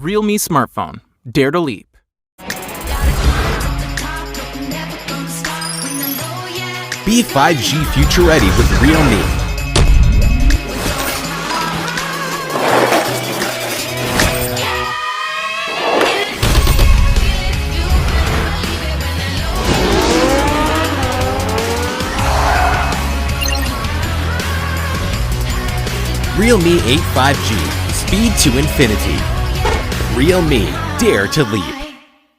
Realme smartphone. Dare to leap. Be 5G future ready with Realme. Realme 8 5G, speed to infinity. Realme, dare to leap.